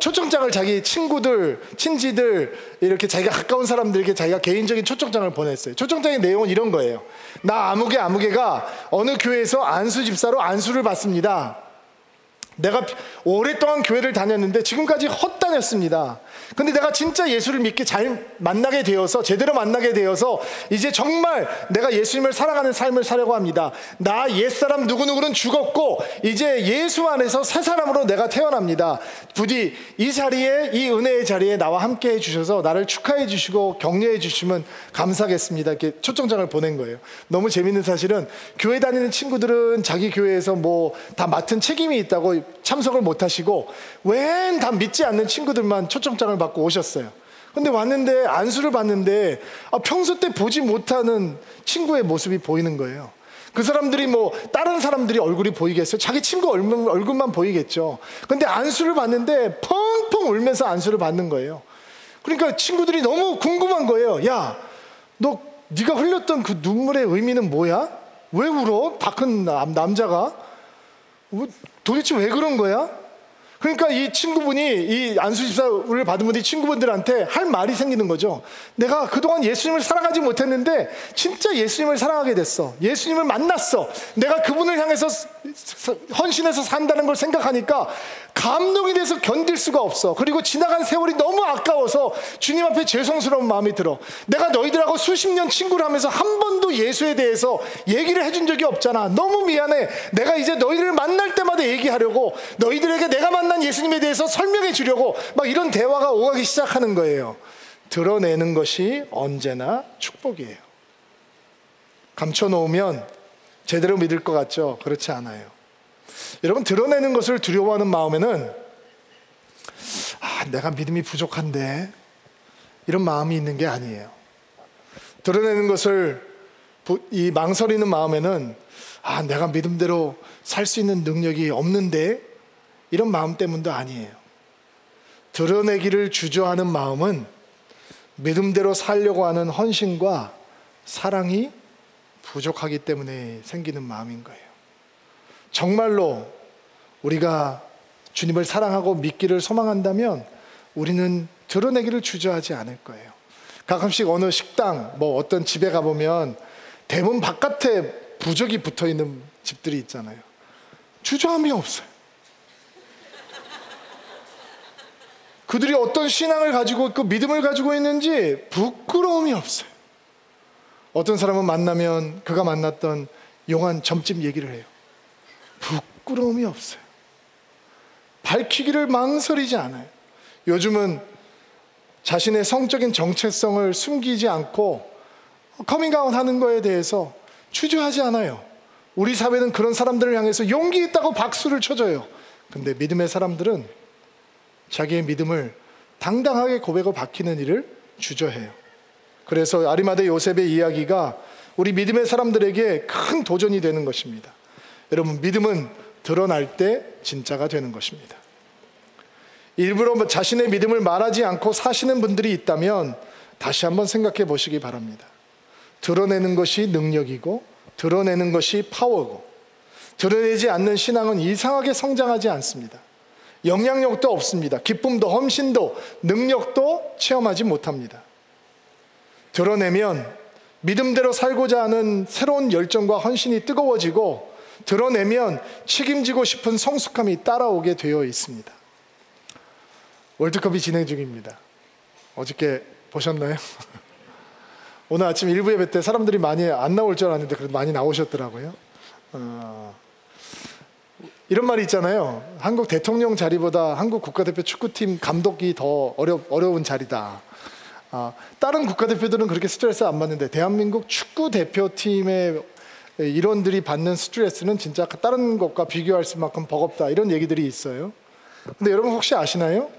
초청장을 자기 친구들, 친지들, 이렇게 자기가 가까운 사람들에게 자기가 개인적인 초청장을 보냈어요. 초청장의 내용은 이런 거예요. 나 아무개가 어느 교회에서 안수 집사로 안수를 받습니다. 내가 오랫동안 교회를 다녔는데 지금까지 헛다녔습니다. 근데 내가 진짜 예수를 믿게 잘 만나게 되어서, 제대로 만나게 되어서 이제 정말 내가 예수님을 사랑하는 삶을 살려고 합니다. 나 옛사람 누구누구는 죽었고 이제 예수 안에서 새 사람으로 내가 태어납니다. 부디 이 자리에, 이 은혜의 자리에 나와 함께 해주셔서 나를 축하해 주시고 격려해 주시면 감사하겠습니다. 이렇게 초청장을 보낸 거예요. 너무 재밌는 사실은 교회 다니는 친구들은 자기 교회에서 뭐 다 맡은 책임이 있다고 참석을 못 하시고 웬 다 믿지 않는 친구들만 초청장을 받고 오셨어요. 근데 왔는데 안수를 받는데 평소 때 보지 못하는 친구의 모습이 보이는 거예요. 그 사람들이 뭐 다른 사람들이 얼굴이 보이겠어요? 자기 친구 얼굴만 보이겠죠. 근데 안수를 받는데 펑펑 울면서 안수를 받는 거예요. 그러니까 친구들이 너무 궁금한 거예요. 야, 네가 흘렸던 그 눈물의 의미는 뭐야? 왜 울어? 다 큰 남자가 도대체 왜 그런 거야? 그러니까 이 친구분이, 이 안수집사를 받은 분이 친구분들한테 할 말이 생기는 거죠. 내가 그동안 예수님을 사랑하지 못했는데 진짜 예수님을 사랑하게 됐어. 예수님을 만났어. 내가 그분을 향해서 헌신해서 산다는 걸 생각하니까 감동이 돼서 견딜 수가 없어. 그리고 지나간 세월이 너무 아까워서 주님 앞에 죄송스러운 마음이 들어. 내가 너희들하고 수십 년 친구를 하면서 한 번도 예수에 대해서 얘기를 해준 적이 없잖아. 너무 미안해. 내가 이제 너희들을 만날 때마다 얘기하려고, 너희들에게 내가 만난 예수님에 대해서 설명해 주려고 막 이런 대화가 오가기 시작하는 거예요. 드러내는 것이 언제나 축복이에요. 감춰놓으면 제대로 믿을 것 같죠? 그렇지 않아요. 여러분, 드러내는 것을 두려워하는 마음에는 내가 믿음이 부족한데 이런 마음이 있는 게 아니에요. 드러내는 것을 이 망설이는 마음에는 내가 믿음대로 살 수 있는 능력이 없는데 이런 마음 때문도 아니에요. 드러내기를 주저하는 마음은 믿음대로 살려고 하는 헌신과 사랑이 부족하기 때문에 생기는 마음인 거예요. 정말로 우리가 주님을 사랑하고 믿기를 소망한다면 우리는 드러내기를 주저하지 않을 거예요. 가끔씩 어느 식당, 어떤 집에 가보면 대문 바깥에 부적이 붙어있는 집들이 있잖아요. 주저함이 없어요. 그들이 어떤 신앙을 가지고 있고 믿음을 가지고 있는지 부끄러움이 없어요. 어떤 사람은 만나면 그가 만났던 용한 점집 얘기를 해요. 부끄러움이 없어요. 밝히기를 망설이지 않아요. 요즘은 자신의 성적인 정체성을 숨기지 않고 커밍아웃 하는 거에 대해서 주저하지 않아요. 우리 사회는 그런 사람들을 향해서 용기 있다고 박수를 쳐줘요. 근데 믿음의 사람들은 자기의 믿음을 당당하게 고백하고 밝히는 일을 주저해요. 그래서 아리마대 요셉의 이야기가 우리 믿음의 사람들에게 큰 도전이 되는 것입니다. 여러분, 믿음은 드러날 때 진짜가 되는 것입니다. 일부러 자신의 믿음을 말하지 않고 사시는 분들이 있다면 다시 한번 생각해 보시기 바랍니다. 드러내는 것이 능력이고 드러내는 것이 파워고, 드러내지 않는 신앙은 이상하게 성장하지 않습니다. 영향력도 없습니다. 기쁨도 헌신도 능력도 체험하지 못합니다. 드러내면 믿음대로 살고자 하는 새로운 열정과 헌신이 뜨거워지고, 드러내면 책임지고 싶은 성숙함이 따라오게 되어 있습니다. 월드컵이 진행 중입니다. 어저께 보셨나요? 오늘 아침 일부 예배 때 사람들이 많이 안 나올 줄 알았는데 그래도 많이 나오셨더라고요. 이런 말이 있잖아요. 한국 대통령 자리보다 한국 국가대표 축구팀 감독이 더 어려운 자리다. 다른 국가대표들은 그렇게 스트레스 안 받는데 대한민국 축구대표팀의 일원들이 받는 스트레스는 진짜 다른 것과 비교할 수만큼 버겁다, 이런 얘기들이 있어요. 근데 여러분 혹시 아시나요?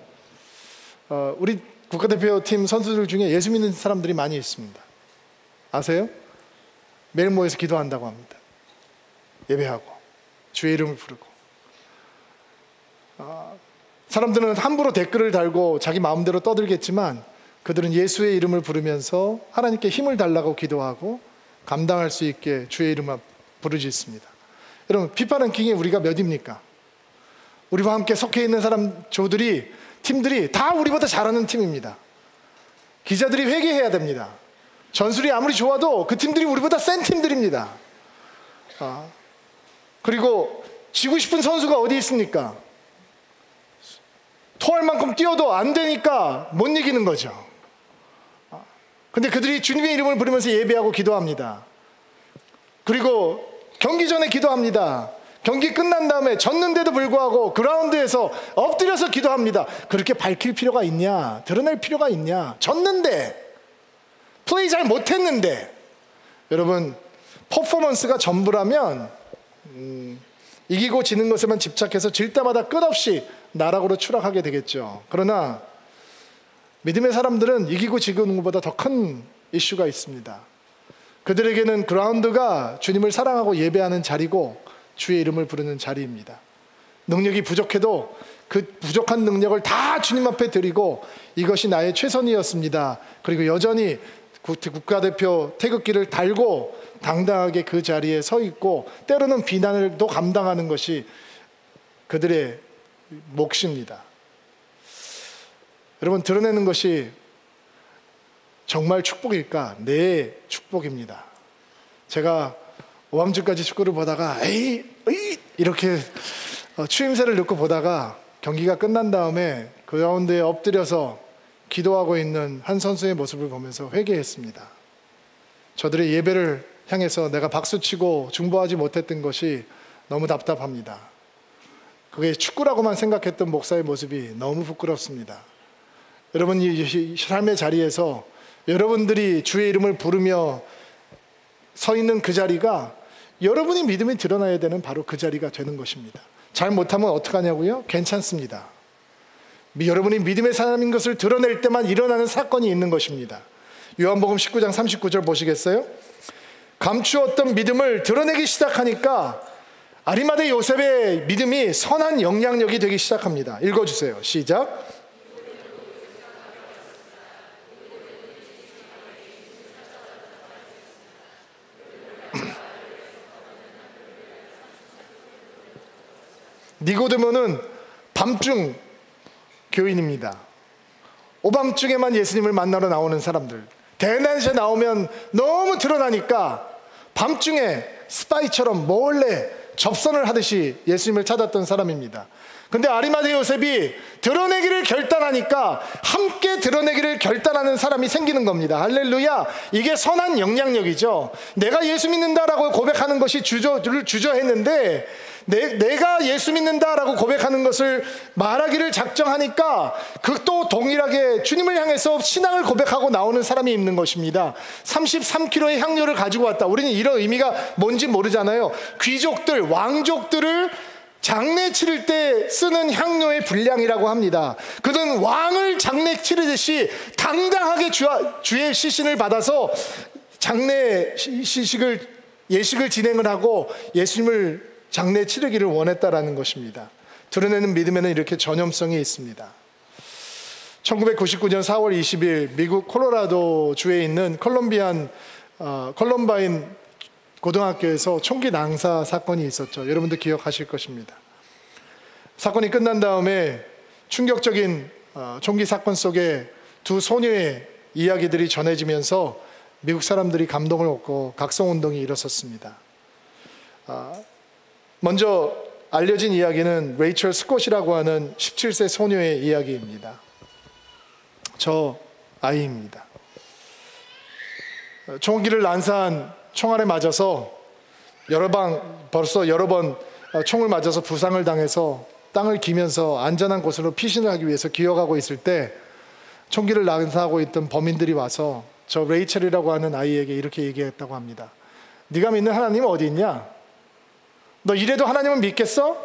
우리 국가대표팀 선수들 중에 예수 믿는 사람들이 많이 있습니다. 아세요? 매일 모여서 기도한다고 합니다. 예배하고 주의 이름을 부르고. 사람들은 함부로 댓글을 달고 자기 마음대로 떠들겠지만 그들은 예수의 이름을 부르면서 하나님께 힘을 달라고 기도하고 감당할 수 있게 주의 이름을 부르짖습니다. 여러분, 피파 랭킹에 우리가 몇입니까? 우리와 함께 속해 있는 팀들이 다 우리보다 잘하는 팀입니다. 기자들이 회개해야 됩니다. 전술이 아무리 좋아도 그 팀들이 우리보다 센 팀들입니다. 그리고 지고 싶은 선수가 어디 있습니까? 토할 만큼 뛰어도 안 되니까 못 이기는 거죠. 근데 그들이 주님의 이름을 부르면서 예배하고 기도합니다. 그리고 경기 전에 기도합니다. 경기 끝난 다음에 졌는데도 불구하고 그라운드에서 엎드려서 기도합니다. 그렇게 밝힐 필요가 있냐? 드러낼 필요가 있냐? 졌는데, 플레이 잘 못했는데. 여러분, 퍼포먼스가 전부라면 이기고 지는 것에만 집착해서 질 때마다 끝없이 나락으로 추락하게 되겠죠. 그러나 믿음의 사람들은 이기고 지는 것보다 더 큰 이슈가 있습니다. 그들에게는 그라운드가 주님을 사랑하고 예배하는 자리고 주의 이름을 부르는 자리입니다. 능력이 부족해도 그 부족한 능력을 다 주님 앞에 드리고 이것이 나의 최선이었습니다. 그리고 여전히 국가대표 태극기를 달고 당당하게 그 자리에 서 있고 때로는 비난을도 감당하는 것이 그들의 몫입니다. 여러분, 드러내는 것이 정말 축복일까? 네, 축복입니다. 제가 오함주까지 축구를 보다가 이렇게 추임새를 넣고 보다가 경기가 끝난 다음에 그 가운데에 엎드려서 기도하고 있는 한 선수의 모습을 보면서 회개했습니다. 저들의 예배를 향해서 내가 박수치고 중보하지 못했던 것이 너무 답답합니다. 그게 축구라고만 생각했던 목사의 모습이 너무 부끄럽습니다. 여러분, 이 삶의 자리에서 여러분들이 주의 이름을 부르며 서 있는 그 자리가 여러분이 믿음이 드러나야 되는 바로 그 자리가 되는 것입니다. 잘 못하면 어떡하냐고요? 괜찮습니다. 여러분이 믿음의 사람인 것을 드러낼 때만 일어나는 사건이 있는 것입니다. 요한복음 19장 39절 보시겠어요? 감추었던 믿음을 드러내기 시작하니까 아리마대 요셉의 믿음이 선한 영향력이 되기 시작합니다. 읽어주세요. 시작. 니고데모는 밤중 교인입니다. 오밤중에만 예수님을 만나러 나오는 사람들. 대낮에 나오면 너무 드러나니까 밤중에 스파이처럼 몰래 접선을 하듯이 예수님을 찾았던 사람입니다. 근데 아리마대 요셉이 드러내기를 결단하니까 함께 드러내기를 결단하는 사람이 생기는 겁니다. 할렐루야. 이게 선한 영향력이죠. 내가 예수 믿는다라고 고백하는 것이 주저했는데 내가 예수 믿는다라고 고백하는 것을 말하기를 작정하니까 그 또 동일하게 주님을 향해서 신앙을 고백하고 나오는 사람이 있는 것입니다. 33kg의 향료를 가지고 왔다. 우리는 이런 의미가 뭔지 모르잖아요. 귀족들, 왕족들을 장례 치를 때 쓰는 향료의 분량이라고 합니다. 그는 왕을 장례 치르듯이 당당하게 주의 시신을 받아서 장례 예식을 진행을 하고 예수님을 장례 치르기를 원했다라는 것입니다. 드러내는 믿음에는 이렇게 전염성이 있습니다. 1999년 4월 20일 미국 콜로라도 주에 있는 컬럼바인 고등학교에서 총기 낭사 사건이 있었죠. 여러분들 기억하실 것입니다. 사건이 끝난 다음에 충격적인 총기 사건 속에 두 소녀의 이야기들이 전해지면서 미국 사람들이 감동을 얻고 각성운동이 일어섰습니다. 먼저 알려진 이야기는 레이첼 스콧이라고 하는 17세 소녀의 이야기입니다. 저 아이입니다. 총기를 난사한 총알에 맞아서 벌써 여러 번 총을 맞아서 부상을 당해서 땅을 기면서 안전한 곳으로 피신을 하기 위해서 기어가고 있을 때 총기를 난사하고 있던 범인들이 와서 저 레이첼이라고 하는 아이에게 이렇게 얘기했다고 합니다. 네가 믿는 하나님은 어디 있냐? 너 이래도 하나님은 믿겠어?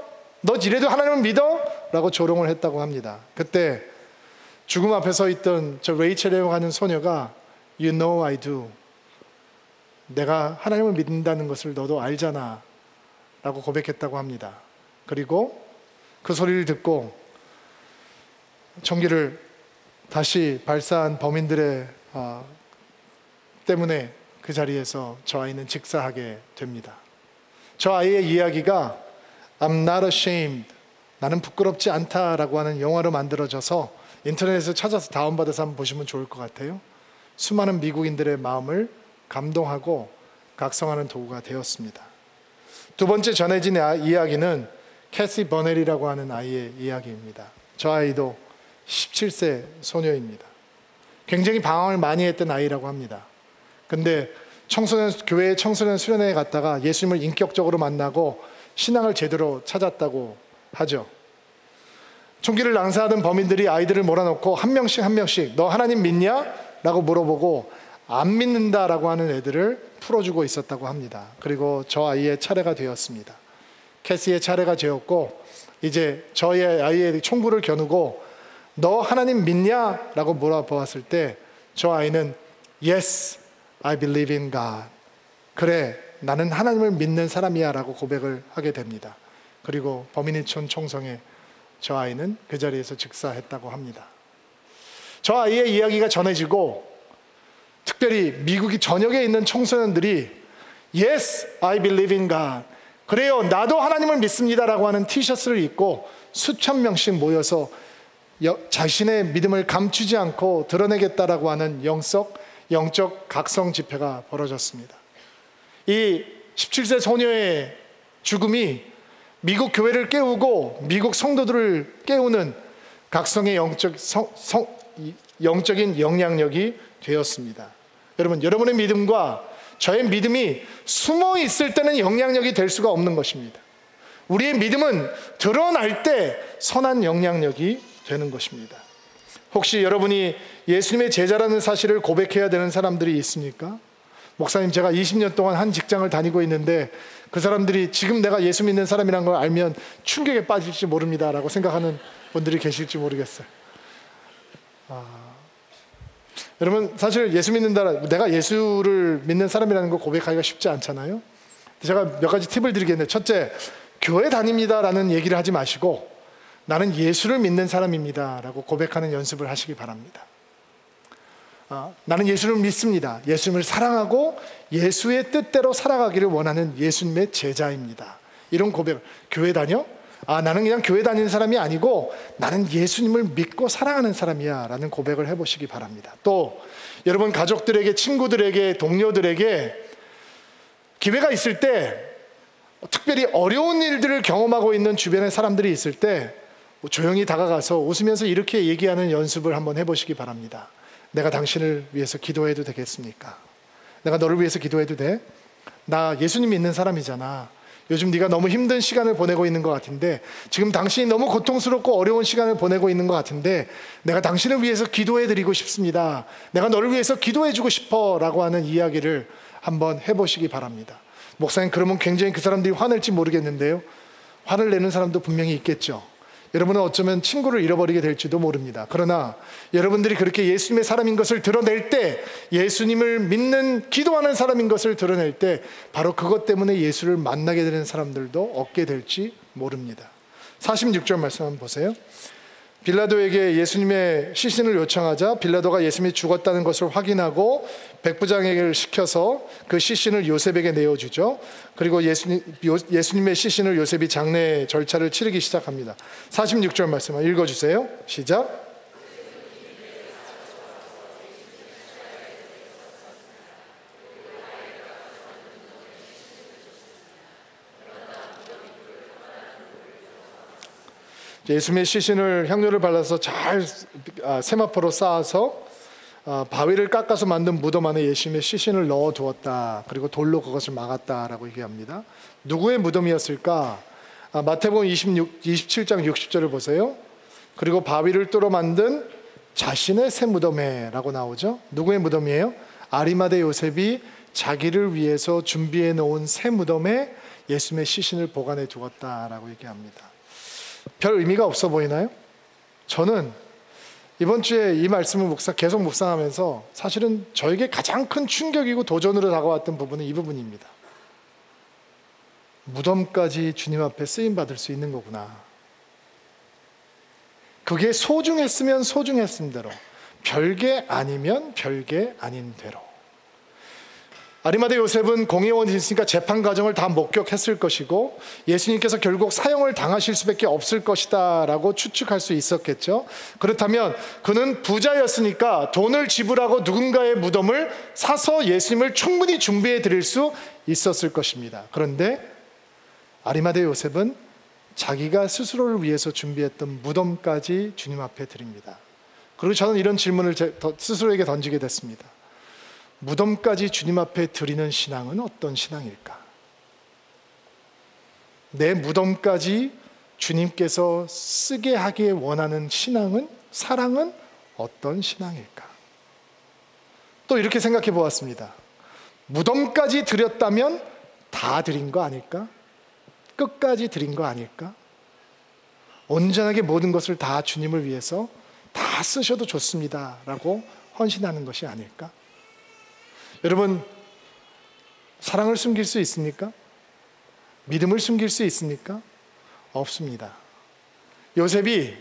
너 이래도 하나님은 믿어? 라고 조롱을 했다고 합니다. 그때 죽음 앞에 서 있던 저 레이첼이라고 하는 소녀가 You know I do. 내가 하나님을 믿는다는 것을 너도 알잖아 라고 고백했다고 합니다. 그리고 그 소리를 듣고 총기를 다시 발사한 범인들의 때문에 그 자리에서 저 아이는 직사하게 됩니다. 저 아이의 이야기가 I'm not ashamed, 나는 부끄럽지 않다라고 하는 영화로 만들어져서 인터넷에서 찾아서 다운받아서 한번 보시면 좋을 것 같아요. 수많은 미국인들의 마음을 감동하고 각성하는 도구가 되었습니다. 두 번째 전해진 이야기는 캐시 버넬이라고 하는 아이의 이야기입니다. 저 아이도 17세 소녀입니다. 굉장히 방황을 많이 했던 아이라고 합니다. 근데 교회 청소년 수련회에 갔다가 예수님을 인격적으로 만나고 신앙을 제대로 찾았다고 하죠. 총기를 낭사하던 범인들이 아이들을 몰아넣고 한 명씩 너 하나님 믿냐? 라고 물어보고 안 믿는다라고 하는 애들을 풀어주고 있었다고 합니다. 그리고 저 아이의 차례가 되었습니다. 캐시의 차례가 되었고 이제 저의 아이의 총구를 겨누고 너 하나님 믿냐? 라고 물어보았을 때 저 아이는 Yes, I believe in God. 그래, 나는 하나님을 믿는 사람이야 라고 고백을 하게 됩니다. 그리고 범인이촌 총성에 저 아이는 그 자리에서 즉사했다고 합니다. 저 아이의 이야기가 전해지고 특별히 미국이 전역에 있는 청소년들이 Yes, I believe in God. 그래요, 나도 하나님을 믿습니다라고 하는 티셔츠를 입고 수천 명씩 모여서 자신의 믿음을 감추지 않고 드러내겠다라고 하는 영적 각성 집회가 벌어졌습니다. 이 17세 소녀의 죽음이 미국 교회를 깨우고 미국 성도들을 깨우는 각성의 영적인 영향력이 되었습니다. 여러분의 믿음과 저의 믿음이 숨어 있을 때는 영향력이 될 수가 없는 것입니다. 우리의 믿음은 드러날 때 선한 영향력이 되는 것입니다. 혹시 여러분이 예수님의 제자라는 사실을 고백해야 되는 사람들이 있습니까? 목사님, 제가 20년 동안 한 직장을 다니고 있는데 그 사람들이 지금 내가 예수 믿는 사람이라는 걸 알면 충격에 빠질지 모릅니다 라고 생각하는 분들이 계실지 모르겠어요. 여러분, 사실 예수 믿는다, 내가 예수를 믿는 사람이라는 걸 고백하기가 쉽지 않잖아요. 제가 몇 가지 팁을 드리겠는데, 첫째, 교회 다닙니다 라는 얘기를 하지 마시고 나는 예수를 믿는 사람입니다 라고 고백하는 연습을 하시기 바랍니다. 나는 예수를 믿습니다. 예수님을 사랑하고 예수의 뜻대로 살아가기를 원하는 예수님의 제자입니다. 이런 고백. 교회 다녀? 나는 그냥 교회 다니는 사람이 아니고 나는 예수님을 믿고 사랑하는 사람이야 라는 고백을 해보시기 바랍니다. 또 여러분 가족들에게, 친구들에게, 동료들에게 기회가 있을 때, 특별히 어려운 일들을 경험하고 있는 주변의 사람들이 있을 때 조용히 다가가서 웃으면서 이렇게 얘기하는 연습을 한번 해보시기 바랍니다. 내가 당신을 위해서 기도해도 되겠습니까? 내가 너를 위해서 기도해도 돼? 나 예수님 믿는 사람이잖아. 요즘 네가 너무 힘든 시간을 보내고 있는 것 같은데, 지금 당신이 너무 고통스럽고 어려운 시간을 보내고 있는 것 같은데, 내가 당신을 위해서 기도해드리고 싶습니다. 내가 너를 위해서 기도해주고 싶어 라고 하는 이야기를 한번 해보시기 바랍니다. 목사님, 그러면 굉장히 그 사람들이 화낼지 모르겠는데요, 화를 내는 사람도 분명히 있겠죠. 여러분은 어쩌면 친구를 잃어버리게 될지도 모릅니다. 그러나 여러분들이 그렇게 예수님의 사람인 것을 드러낼 때, 예수님을 믿는 기도하는 사람인 것을 드러낼 때, 바로 그것 때문에 예수를 만나게 되는 사람들도 얻게 될지 모릅니다. 46절 말씀 한번 보세요. 빌라도에게 예수님의 시신을 요청하자 빌라도가 예수님이 죽었다는 것을 확인하고 백부장에게 시켜서 그 시신을 요셉에게 내어주죠. 그리고 예수님의 시신을 요셉이 장례 절차를 치르기 시작합니다. 46절 말씀 읽어주세요. 시작. 예수님의 시신을 향료를 발라서 잘 세마포로 쌓아서 바위를 깎아서 만든 무덤 안에 예수님의 시신을 넣어 두었다. 그리고 돌로 그것을 막았다라고 얘기합니다. 누구의 무덤이었을까? 마태복음 27장 60절을 보세요. 그리고 바위를 뚫어 만든 자신의 새 무덤에 라고 나오죠. 누구의 무덤이에요? 아리마대 요셉이 자기를 위해서 준비해 놓은 새 무덤에 예수님의 시신을 보관해 두었다라고 얘기합니다. 별 의미가 없어 보이나요? 저는 이번 주에 이 말씀을 계속 묵상하면서 사실은 저에게 가장 큰 충격이고 도전으로 다가왔던 부분은 이 부분입니다. 무덤까지 주님 앞에 쓰임받을 수 있는 거구나. 그게 소중했으면 소중했은 대로, 별게 아니면 별게 아닌 대로. 아리마대 요셉은 공회원이었으니까 재판 과정을 다 목격했을 것이고 예수님께서 결국 사형을 당하실 수밖에 없을 것이다 라고 추측할 수 있었겠죠. 그렇다면 그는 부자였으니까 돈을 지불하고 누군가의 무덤을 사서 예수님을 충분히 준비해 드릴 수 있었을 것입니다. 그런데 아리마대 요셉은 자기가 스스로를 위해서 준비했던 무덤까지 주님 앞에 드립니다. 그리고 저는 이런 질문을 스스로에게 던지게 됐습니다. 무덤까지 주님 앞에 드리는 신앙은 어떤 신앙일까? 내 무덤까지 주님께서 쓰게 하기에 원하는 신앙은, 사랑은 어떤 신앙일까? 또 이렇게 생각해 보았습니다. 무덤까지 드렸다면 다 드린 거 아닐까? 끝까지 드린 거 아닐까? 온전하게 모든 것을 다 주님을 위해서 다 쓰셔도 좋습니다 라고 헌신하는 것이 아닐까? 여러분, 사랑을 숨길 수 있습니까? 믿음을 숨길 수 있습니까? 없습니다. 요셉이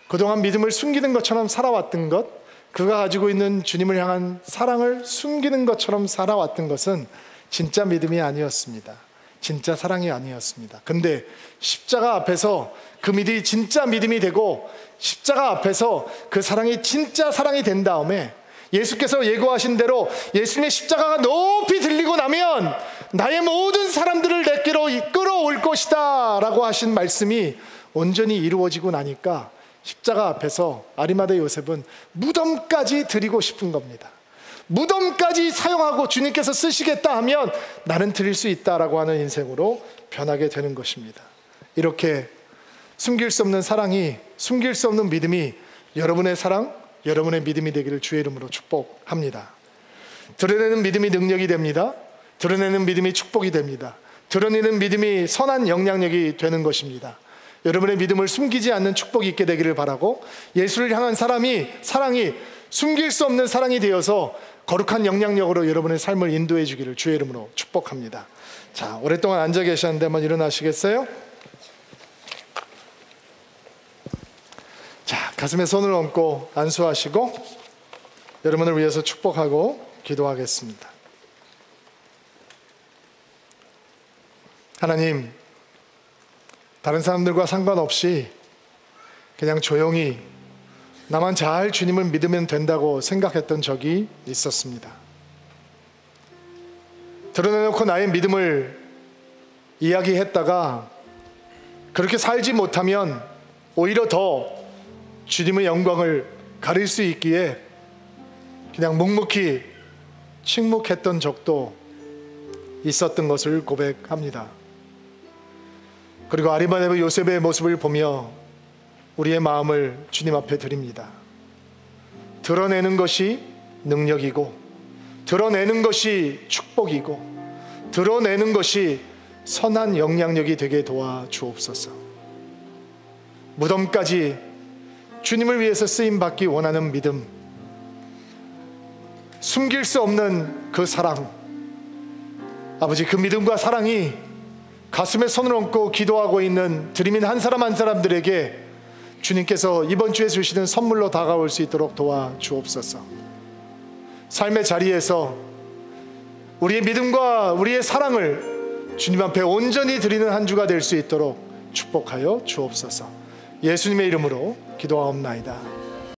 그동안 믿음을 숨기는 것처럼 살아왔던 것, 그가 가지고 있는 주님을 향한 사랑을 숨기는 것처럼 살아왔던 것은 진짜 믿음이 아니었습니다. 진짜 사랑이 아니었습니다. 근데 십자가 앞에서 그 믿음이 진짜 믿음이 되고, 십자가 앞에서 그 사랑이 진짜 사랑이 된 다음에 예수께서 예고하신 대로 예수님의 십자가가 높이 들리고 나면 나의 모든 사람들을 내게로 이끌어올 것이다 라고 하신 말씀이 온전히 이루어지고 나니까 십자가 앞에서 아리마대 요셉은 무덤까지 드리고 싶은 겁니다. 무덤까지 사용하고 주님께서 쓰시겠다 하면 나는 드릴 수 있다라고 하는 인생으로 변하게 되는 것입니다. 이렇게 숨길 수 없는 사랑이, 숨길 수 없는 믿음이 여러분의 사랑, 여러분의 믿음이 되기를 주의 이름으로 축복합니다. 드러내는 믿음이 능력이 됩니다. 드러내는 믿음이 축복이 됩니다. 드러내는 믿음이 선한 영향력이 되는 것입니다. 여러분의 믿음을 숨기지 않는 축복이 있게 되기를 바라고, 예수를 향한 사랑이 숨길 수 없는 사랑이 되어서 거룩한 영향력으로 여러분의 삶을 인도해 주기를 주의 이름으로 축복합니다. 자, 오랫동안 앉아 계셨는데 한번 일어나시겠어요? 자, 가슴에 손을 얹고 안수하시고 여러분을 위해서 축복하고 기도하겠습니다. 하나님, 다른 사람들과 상관없이 그냥 조용히 나만 잘 주님을 믿으면 된다고 생각했던 적이 있었습니다. 드러내놓고 나의 믿음을 이야기했다가 그렇게 살지 못하면 오히려 더 주님의 영광을 가릴 수 있기에 그냥 묵묵히 침묵했던 적도 있었던 것을 고백합니다. 그리고 아리마다의 요셉의 모습을 보며 우리의 마음을 주님 앞에 드립니다. 드러내는 것이 능력이고, 드러내는 것이 축복이고, 드러내는 것이 선한 영향력이 되게 도와 주옵소서. 무덤까지 주님을 위해서 쓰임받기 원하는 믿음, 숨길 수 없는 그 사랑, 아버지, 그 믿음과 사랑이 가슴에 손을 얹고 기도하고 있는 드림인 한 사람 한 사람들에게 주님께서 이번 주에 주시는 선물로 다가올 수 있도록 도와 주옵소서. 삶의 자리에서 우리의 믿음과 우리의 사랑을 주님 앞에 온전히 드리는 한 주가 될 수 있도록 축복하여 주옵소서. 예수님의 이름으로 기도하옵나이다.